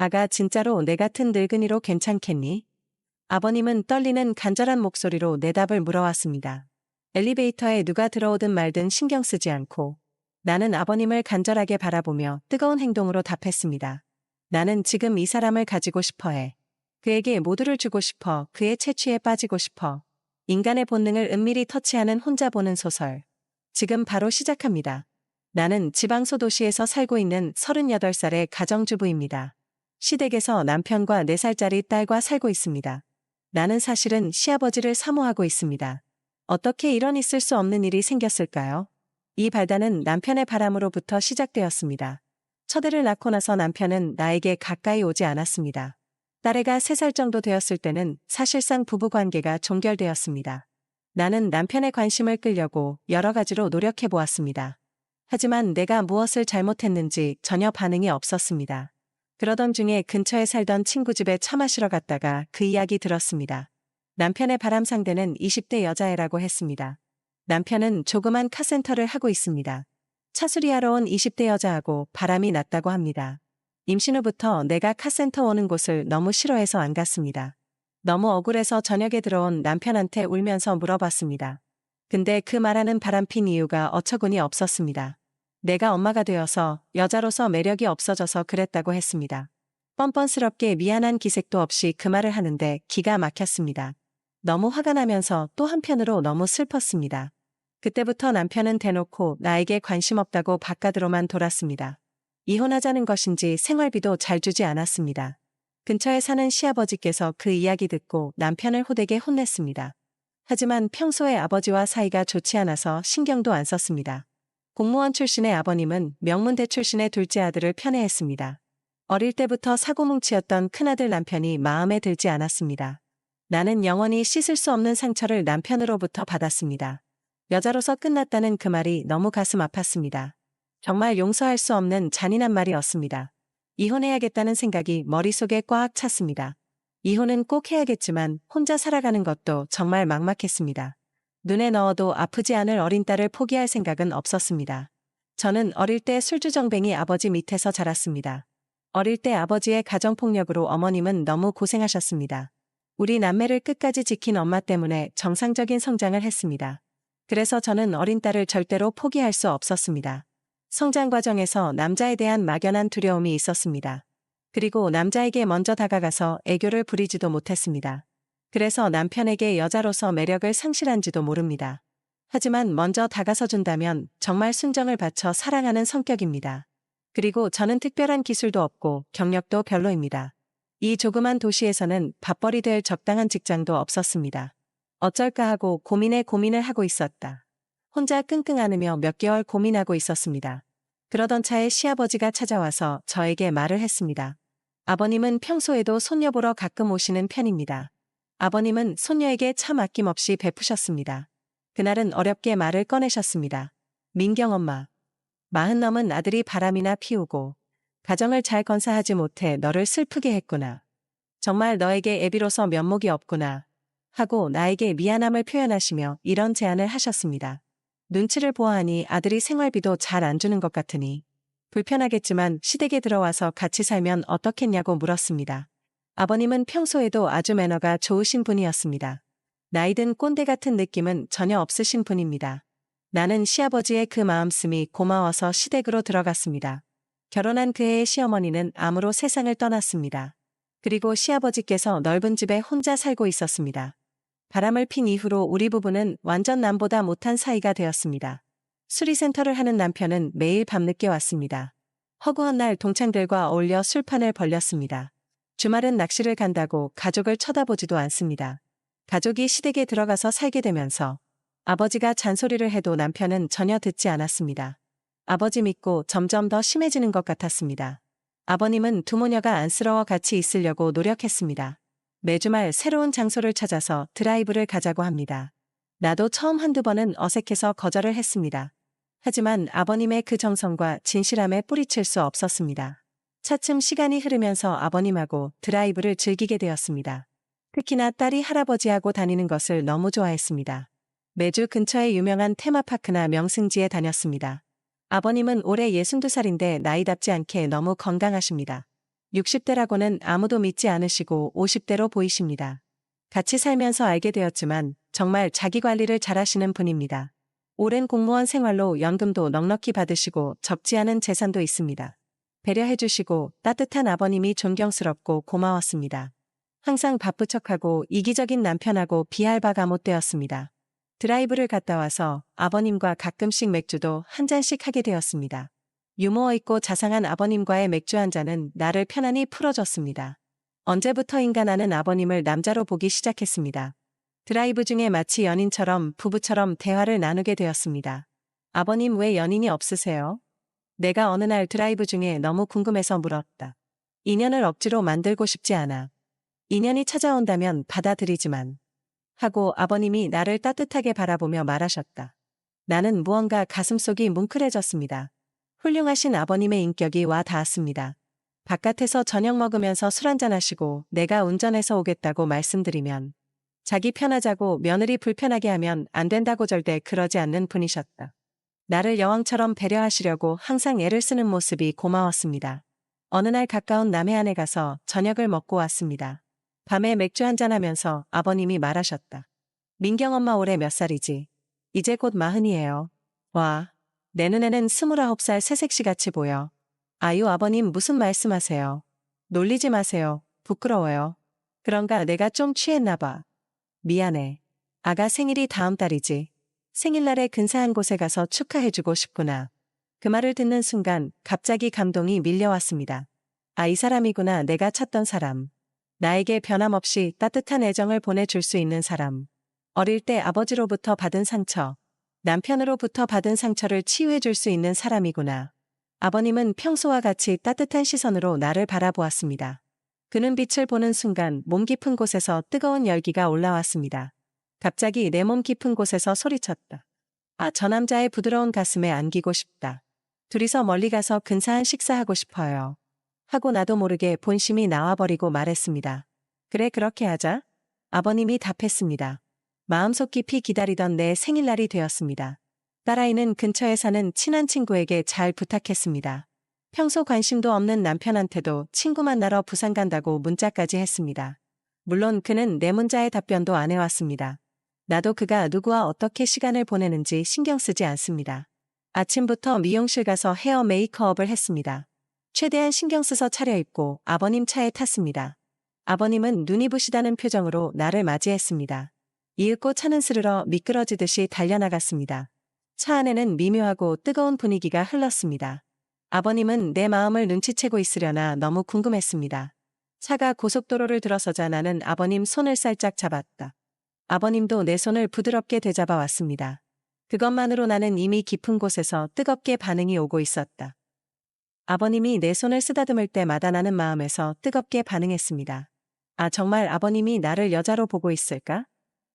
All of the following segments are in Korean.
아가 진짜로 내 같은 늙은이로 괜찮겠니? 아버님은 떨리는 간절한 목소리로 내 답을 물어왔습니다. 엘리베이터에 누가 들어오든 말든 신경 쓰지 않고 나는 아버님을 간절하게 바라보며 뜨거운 행동으로 답했습니다. 나는 지금 이 사람을 가지고 싶어 해. 그에게 모두를 주고 싶어. 그의 채취에 빠지고 싶어. 인간의 본능을 은밀히 터치하는 혼자 보는 소설. 지금 바로 시작합니다. 나는 지방소 도시에서 살고 있는 38살의 가정주부입니다. 시댁에서 남편과 4살짜리 딸과 살고 있습니다. 나는 사실은 시아버지를 사모하고 있습니다. 어떻게 이런 있을 수 없는 일이 생겼을까요? 이 발단은 남편의 바람으로부터 시작되었습니다. 첫애를 낳고 나서 남편은 나에게 가까이 오지 않았습니다. 딸애가 3살 정도 되었을 때는 사실상 부부관계가 종결되었습니다. 나는 남편의 관심을 끌려고 여러 가지로 노력해 보았습니다. 하지만 내가 무엇을 잘못했는지 전혀 반응이 없었습니다. 그러던 중에 근처에 살던 친구 집에 차 마시러 갔다가 그 이야기 들었습니다. 남편의 바람 상대는 20대 여자애라고 했습니다. 남편은 조그만 카센터를 하고 있습니다. 차 수리하러 온 20대 여자하고 바람이 났다고 합니다. 임신 후부터 내가 카센터 오는 곳을 너무 싫어해서 안 갔습니다. 너무 억울해서 저녁에 들어온 남편한테 울면서 물어봤습니다. 근데 그 말하는 바람핀 이유가 어처구니 없었습니다. 내가 엄마가 되어서 여자로서 매력이 없어져서 그랬다고 했습니다. 뻔뻔스럽게 미안한 기색도 없이 그 말을 하는데 기가 막혔습니다. 너무 화가 나면서 또 한편으로 너무 슬펐습니다. 그때부터 남편은 대놓고 나에게 관심 없다고 바깥으로만 돌았습니다. 이혼하자는 것인지 생활비도 잘 주지 않았습니다. 근처에 사는 시아버지께서 그 이야기 듣고 남편을 호되게 혼냈습니다. 하지만 평소에 아버지와 사이가 좋지 않아서 신경도 안 썼습니다. 공무원 출신의 아버님은 명문대 출신의 둘째 아들을 편애했습니다. 어릴 때부터 사고뭉치였던 큰아들 남편이 마음에 들지 않았습니다. 나는 영원히 씻을 수 없는 상처를 남편으로부터 받았습니다. 여자로서 끝났다는 그 말이 너무 가슴 아팠습니다. 정말 용서할 수 없는 잔인한 말이었습니다. 이혼해야겠다는 생각이 머릿속에 꽉 찼습니다. 이혼은 꼭 해야겠지만 혼자 살아가는 것도 정말 막막했습니다. 눈에 넣어도 아프지 않을 어린 딸을 포기할 생각은 없었습니다. 저는 어릴 때 술주정뱅이 아버지 밑에서 자랐습니다. 어릴 때 아버지의 가정폭력으로 어머님은 너무 고생하셨습니다. 우리 남매를 끝까지 지킨 엄마 때문에 정상적인 성장을 했습니다. 그래서 저는 어린 딸을 절대로 포기할 수 없었습니다. 성장 과정에서 남자에 대한 막연한 두려움이 있었습니다. 그리고 남자에게 먼저 다가가서 애교를 부리지도 못했습니다. 그래서 남편에게 여자로서 매력을 상실한지도 모릅니다. 하지만 먼저 다가서 준다면 정말 순정을 바쳐 사랑하는 성격입니다. 그리고 저는 특별한 기술도 없고 경력도 별로입니다. 이 조그만 도시에서는 밥벌이 될 적당한 직장도 없었습니다. 어쩔까 하고 고민에 고민을 하고 있었다. 혼자 끙끙 앓으며 몇 개월 고민하고 있었습니다. 그러던 차에 시아버지가 찾아와서 저에게 말을 했습니다. 아버님은 평소에도 손녀 보러 가끔 오시는 편입니다. 아버님은 손녀에게 참 아낌없이 베푸셨습니다. 그날은 어렵게 말을 꺼내셨습니다. 민경 엄마. 40 넘은 아들이 바람이나 피우고 가정을 잘 건사하지 못해 너를 슬프게 했구나. 정말 너에게 애비로서 면목이 없구나. 하고 나에게 미안함을 표현하시며 이런 제안을 하셨습니다. 눈치를 보아하니 아들이 생활비도 잘 안 주는 것 같으니 불편하겠지만 시댁에 들어와서 같이 살면 어떻겠냐고 물었습니다. 아버님은 평소에도 아주 매너가 좋으신 분이었습니다. 나이든 꼰대 같은 느낌은 전혀 없으신 분입니다. 나는 시아버지의 그 마음씀이 고마워서 시댁으로 들어갔습니다. 결혼한 그해의 시어머니는 암으로 세상을 떠났습니다. 그리고 시아버지께서 넓은 집에 혼자 살고 있었습니다. 바람을 핀 이후로 우리 부부는 완전 남보다 못한 사이가 되었습니다. 수리센터를 하는 남편은 매일 밤늦게 왔습니다. 허구한 날 동창들과 어울려 술판을 벌렸습니다. 주말은 낚시를 간다고 가족을 쳐다보지도 않습니다. 가족이 시댁에 들어가서 살게 되면서 아버지가 잔소리를 해도 남편은 전혀 듣지 않았습니다. 아버지 믿고 점점 더 심해지는 것 같았습니다. 아버님은 두 모녀가 안쓰러워 같이 있으려고 노력했습니다. 매주 말 새로운 장소를 찾아서 드라이브를 가자고 합니다. 나도 처음 한두 번은 어색해서 거절을 했습니다. 하지만 아버님의 그 정성과 진실함에 뿌리칠 수 없었습니다. 차츰 시간이 흐르면서 아버님하고 드라이브를 즐기게 되었습니다. 특히나 딸이 할아버지하고 다니는 것을 너무 좋아했습니다. 매주 근처의 유명한 테마파크나 명승지에 다녔습니다. 아버님은 올해 62살인데 나이답지 않게 너무 건강하십니다. 60대라고는 아무도 믿지 않으시고 50대로 보이십니다. 같이 살면서 알게 되었지만 정말 자기 관리를 잘하시는 분입니다. 오랜 공무원 생활로 연금도 넉넉히 받으시고 적지 않은 재산도 있습니다. 배려해주시고 따뜻한 아버님이 존경스럽고 고마웠습니다. 항상 바쁘척하고 이기적인 남편하고 비할 바가 못 되었습니다. 드라이브를 갔다 와서 아버님과 가끔씩 맥주도 한 잔씩 하게 되었습니다. 유머 있고 자상한 아버님과의 맥주 한 잔은 나를 편안히 풀어줬습니다. 언제부터인가 나는 아버님을 남자로 보기 시작했습니다. 드라이브 중에 마치 연인처럼 부부처럼 대화를 나누게 되었습니다. 아버님 왜 연인이 없으세요? 내가 어느 날 드라이브 중에 너무 궁금해서 물었다. 인연을 억지로 만들고 싶지 않아. 인연이 찾아온다면 받아들이지만. 하고 아버님이 나를 따뜻하게 바라보며 말하셨다. 나는 무언가 가슴속이 뭉클해졌습니다. 훌륭하신 아버님의 인격이 와 닿았습니다. 바깥에서 저녁 먹으면서 술 한잔 하시고 내가 운전해서 오겠다고 말씀드리면 자기 편하자고 며느리 불편하게 하면 안 된다고 절대 그러지 않는 분이셨다. 나를 여왕처럼 배려하시려고 항상 애를 쓰는 모습이 고마웠습니다. 어느 날 가까운 남해안에 가서 저녁을 먹고 왔습니다. 밤에 맥주 한잔 하면서 아버님이 말하셨다. 민경 엄마 올해 몇 살이지? 이제 곧 40이에요. 와, 내 눈에는 29살 새색시 같이 보여. 아유 아버님 무슨 말씀하세요? 놀리지 마세요. 부끄러워요. 그런가 내가 좀 취했나 봐. 미안해. 아가 생일이 다음 달이지. 생일날에 근사한 곳에 가서 축하해주고 싶구나. 그 말을 듣는 순간 갑자기 감동이 밀려왔습니다. 아, 이 사람이구나 내가 찾던 사람. 나에게 변함없이 따뜻한 애정을 보내줄 수 있는 사람. 어릴 때 아버지로부터 받은 상처, 남편으로부터 받은 상처를 치유해줄 수 있는 사람이구나. 아버님은 평소와 같이 따뜻한 시선으로 나를 바라보았습니다. 그는 빛을 보는 순간 몸 깊은 곳에서 뜨거운 열기가 올라왔습니다. 갑자기 내 몸 깊은 곳에서 소리쳤다. 아, 저 남자의 부드러운 가슴에 안기고 싶다. 둘이서 멀리 가서 근사한 식사하고 싶어요. 하고 나도 모르게 본심이 나와버리고 말했습니다. 그래 그렇게 하자. 아버님이 답했습니다. 마음속 깊이 기다리던 내 생일날이 되었습니다. 딸아이는 근처에 사는 친한 친구에게 잘 부탁했습니다. 평소 관심도 없는 남편한테도 친구 만나러 부산 간다고 문자까지 했습니다. 물론 그는 내 문자에 답변도 안 해왔습니다. 나도 그가 누구와 어떻게 시간을 보내는지 신경 쓰지 않습니다. 아침부터 미용실 가서 헤어 메이크업을 했습니다. 최대한 신경 써서 차려입고 아버님 차에 탔습니다. 아버님은 눈이 부시다는 표정으로 나를 맞이했습니다. 이윽고 차는 스르러 미끄러지듯이 달려나갔습니다. 차 안에는 미묘하고 뜨거운 분위기가 흘렀습니다. 아버님은 내 마음을 눈치채고 있으려나 너무 궁금했습니다. 차가 고속도로를 들어서자 나는 아버님 손을 살짝 잡았다. 아버님도 내 손을 부드럽게 되잡아 왔습니다. 그것만으로 나는 이미 깊은 곳에서 뜨겁게 반응이 오고 있었다. 아버님이 내 손을 쓰다듬을 때마다 나는 마음에서 뜨겁게 반응했습니다. 아, 정말 아버님이 나를 여자로 보고 있을까?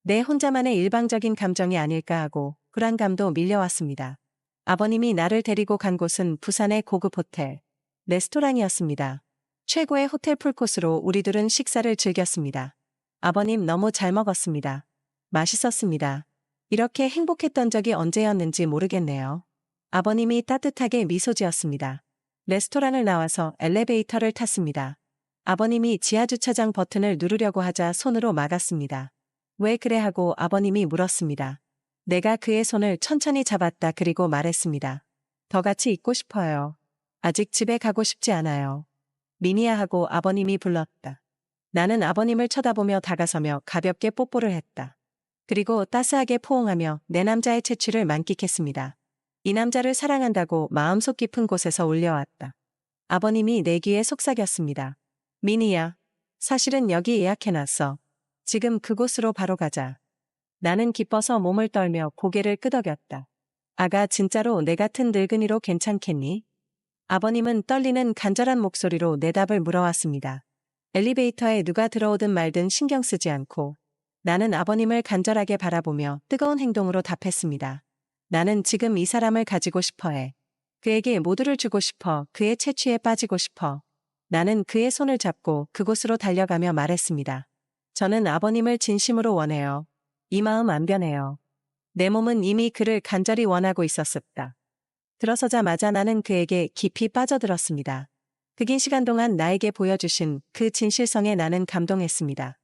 내 혼자만의 일방적인 감정이 아닐까 하고 불안감도 밀려왔습니다. 아버님이 나를 데리고 간 곳은 부산의 고급 호텔, 레스토랑이었습니다. 최고의 호텔 풀코스로 우리 둘은 식사를 즐겼습니다. 아버님 너무 잘 먹었습니다. 맛있었습니다. 이렇게 행복했던 적이 언제였는지 모르겠네요. 아버님이 따뜻하게 미소 지었습니다. 레스토랑을 나와서 엘리베이터를 탔습니다. 아버님이 지하주차장 버튼을 누르려고 하자 손으로 막았습니다. 왜 그래 하고 아버님이 물었습니다. 내가 그의 손을 천천히 잡았다 그리고 말했습니다. 더 같이 있고 싶어요. 아직 집에 가고 싶지 않아요. 미니야 하고 아버님이 불렀다. 나는 아버님을 쳐다보며 다가서며 가볍게 뽀뽀를 했다. 그리고 따스하게 포옹하며 내 남자의 채취를 만끽했습니다. 이 남자를 사랑한다고 마음속 깊은 곳에서 울려왔다. 아버님이 내 귀에 속삭였습니다. 미니야, 사실은 여기 예약해놨어. 지금 그곳으로 바로 가자. 나는 기뻐서 몸을 떨며 고개를 끄덕였다. 아가 진짜로 내 같은 늙은이로 괜찮겠니? 아버님은 떨리는 간절한 목소리로 내 답을 물어왔습니다. 엘리베이터에 누가 들어오든 말든 신경 쓰지 않고 나는 아버님을 간절하게 바라보며 뜨거운 행동으로 답했습니다. 나는 지금 이 사람을 가지고 싶어 해. 그에게 모두를 주고 싶어. 그의 채취에 빠지고 싶어. 나는 그의 손을 잡고 그곳으로 달려가며 말했습니다. 저는 아버님을 진심으로 원해요. 이 마음 안 변해요. 내 몸은 이미 그를 간절히 원하고 있었습니다. 들어서자마자 나는 그에게 깊이 빠져들었습니다. 그 긴 시간 동안 나에게 보여주신 그 진실성에 나는 감동했습니다.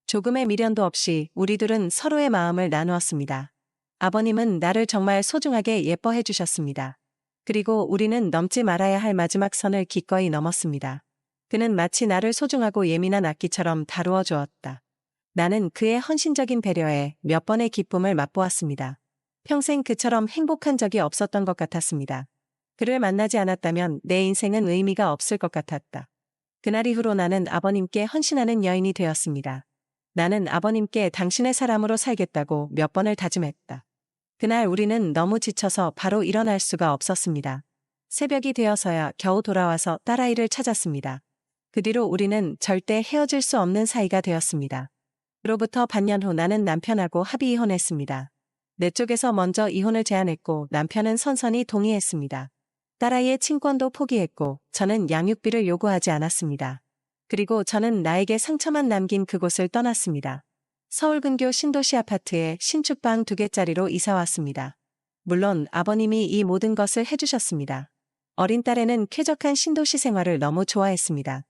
조금의 미련도 없이 우리 둘은 서로의 마음을 나누었습니다. 아버님은 나를 정말 소중하게 예뻐해 주셨습니다. 그리고 우리는 넘지 말아야 할 마지막 선을 기꺼이 넘었습니다. 그는 마치 나를 소중하고 예민한 악기처럼 다루어 주었다. 나는 그의 헌신적인 배려에 몇 번의 기쁨을 맛보았습니다. 평생 그처럼 행복한 적이 없었던 것 같았습니다. 그를 만나지 않았다면 내 인생은 의미가 없을 것 같았다. 그날 이후로 나는 아버님께 헌신하는 여인이 되었습니다. 나는 아버님께 당신의 사람으로 살겠다고 몇 번을 다짐했다. 그날 우리는 너무 지쳐서 바로 일어날 수가 없었습니다. 새벽이 되어서야 겨우 돌아와서 딸아이를 찾았습니다. 그 뒤로 우리는 절대 헤어질 수 없는 사이가 되었습니다. 그로부터 반년 후 나는 남편하고 합의 이혼했습니다. 내 쪽에서 먼저 이혼을 제안했고 남편은 선선히 동의했습니다. 딸아이의 친권도 포기했고 저는 양육비를 요구하지 않았습니다. 그리고 저는 나에게 상처만 남긴 그곳을 떠났습니다. 서울 근교 신도시 아파트에 신축방 2개짜리로 이사 왔습니다. 물론 아버님이 이 모든 것을 해주셨습니다. 어린 딸에는 쾌적한 신도시 생활을 너무 좋아했습니다.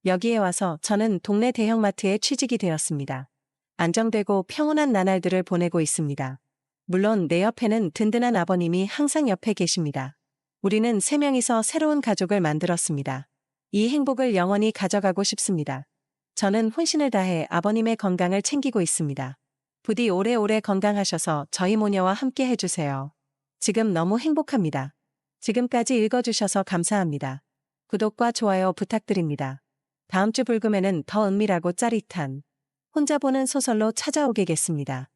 여기에 와서 저는 동네 대형마트에 취직이 되었습니다. 안정되고 평온한 나날들을 보내고 있습니다. 물론 내 옆에는 든든한 아버님이 항상 옆에 계십니다. 우리는 3명이서 새로운 가족을 만들었습니다. 이 행복을 영원히 가져가고 싶습니다. 저는 혼신을 다해 아버님의 건강을 챙기고 있습니다. 부디 오래오래 건강하셔서 저희 모녀와 함께 해주세요. 지금 너무 행복합니다. 지금까지 읽어주셔서 감사합니다. 구독과 좋아요 부탁드립니다. 다음 주 불금에는 더 은밀하고 짜릿한 혼자 보는 소설로 찾아오겠습니다.